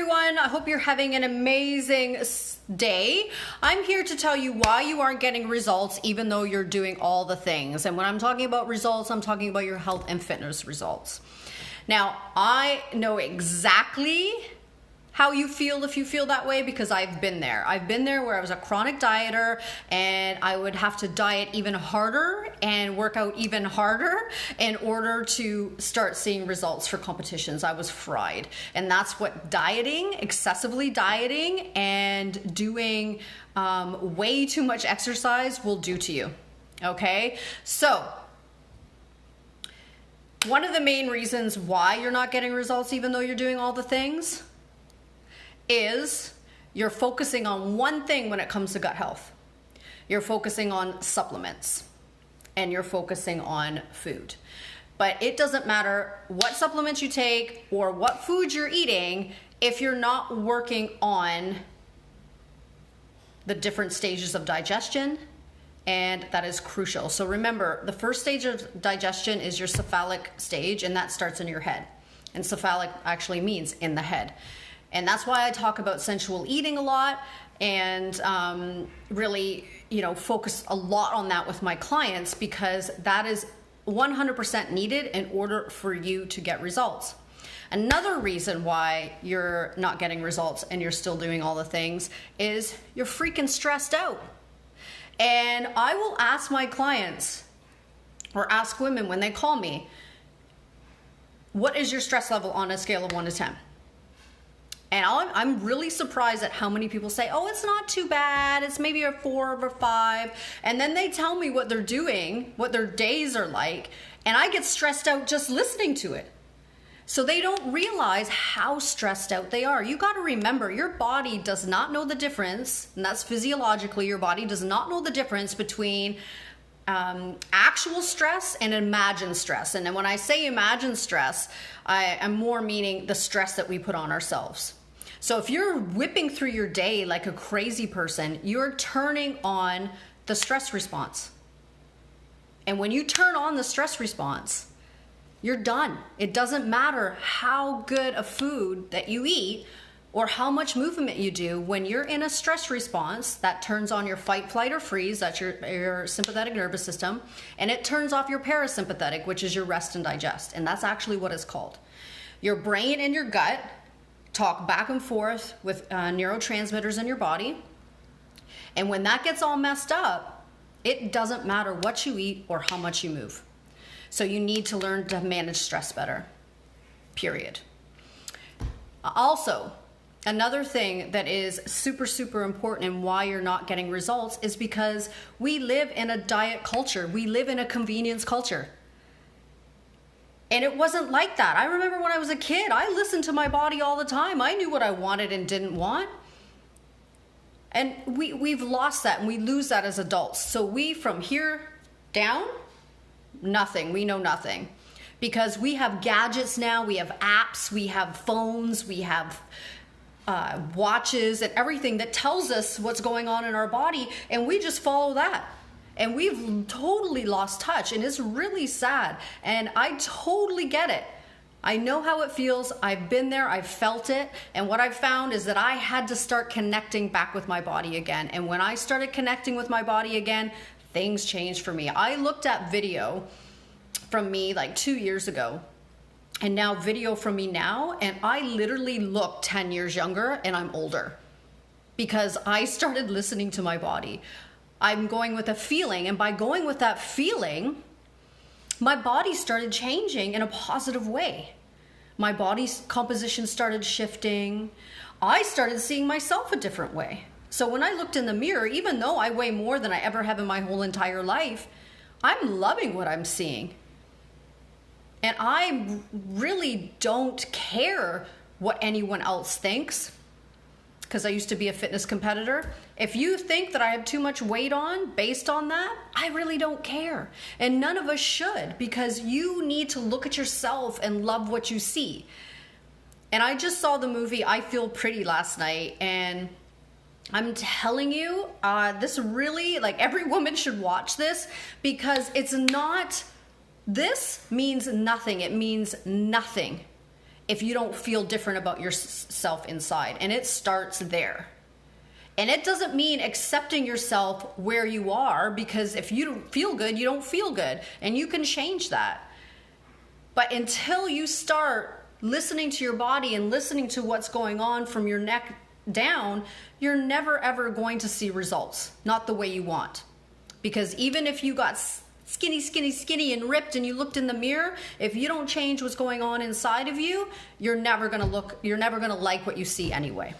everyone. I hope you're having an amazing day. I'm here to tell you why you aren't getting results even though you're doing all the things. And when I'm talking about results, I'm talking about your health and fitness results. Now, I know exactly how you feel if you feel that way because I've been there. I've been there where I was a chronic dieter and I would have to diet even harder and work out even harder in order to start seeing results for competitions. I was fried. And that's what dieting, excessively dieting, and doing way too much exercise will do to you. Okay? So, one of the main reasons why you're not getting results even though you're doing all the things is you're focusing on one thing when it comes to gut health. You're focusing on supplements and you're focusing on food. But it doesn't matter what supplements you take or what food you're eating if you're not working on the different stages of digestion, and that is crucial. So remember, the first stage of digestion is your cephalic stage, and that starts in your head. And cephalic actually means in the head. And that's why I talk about sensual eating a lot and really, focus a lot on that with my clients because that is 100% needed in order for you to get results. Another reason why you're not getting results and you're still doing all the things is you're freaking stressed out. And I will ask my clients or ask women when they call me, what is your stress level on a scale of 1 to 10? And I'm really surprised at how many people say, oh, it's not too bad. It's maybe a 4 or a 5. And then they tell me what they're doing, what their days are like. And I get stressed out just listening to it. So they don't realize how stressed out they are. You got to remember, your body does not know the difference. And that's physiologically, your body does not know the difference between actual stress and imagined stress. And then when I say imagined stress, I'm more meaning the stress that we put on ourselves. So if you're whipping through your day like a crazy person, you're turning on the stress response. And when you turn on the stress response, you're done. It doesn't matter how good a food that you eat or how much movement you do. When you're in a stress response, that turns on your fight, flight, or freeze, that's your sympathetic nervous system, and it turns off your parasympathetic, which is your rest and digest, and that's actually what it's called. Your brain and your gut talk back and forth with neurotransmitters in your body, and when that gets all messed up, it doesn't matter what you eat or how much you move. So you need to learn to manage stress better, period. Also, another thing that is super, super important and why you're not getting results is because we live in a diet culture. We live in a convenience culture. And it wasn't like that. I remember when I was a kid, I listened to my body all the time. I knew what I wanted and didn't want. And we've lost that and we lose that as adults. So we, from here down, nothing. We know nothing. Because we have gadgets now, we have apps, we have phones, we have watches and everything that tells us what's going on in our body, and we just follow that. And we've totally lost touch, and it's really sad. And I totally get it. I know how it feels. I've been there. I've felt it. And what I've found is that I had to start connecting back with my body again. And when I started connecting with my body again, things changed for me. I looked at video from me like 2 years ago, and now video from me now, and I literally look 10 years younger and I'm older because I started listening to my body. I'm going with a feeling, and by going with that feeling, my body started changing in a positive way. My body's composition started shifting. I started seeing myself a different way. So when I looked in the mirror, even though I weigh more than I ever have in my whole entire life, I'm loving what I'm seeing. And I really don't care what anyone else thinks, because I used to be a fitness competitor. If you think that I have too much weight on based on that, I really don't care. And none of us should, because you need to look at yourself and love what you see. And I just saw the movie I Feel Pretty last night, and I'm telling you, this really, like, every woman should watch this, because it's not, this means nothing. It means nothing. if you don't feel different about yourself inside. And it starts there. And it doesn't mean accepting yourself where you are, because if you don't feel good, you don't feel good. And you can change that. But until you start listening to your body and listening to what's going on from your neck down, you're never ever going to see results. Not the way you want. Because even if you got skinny and ripped and you looked in the mirror, if you don't change what's going on inside of you, you're never gonna like what you see anyway.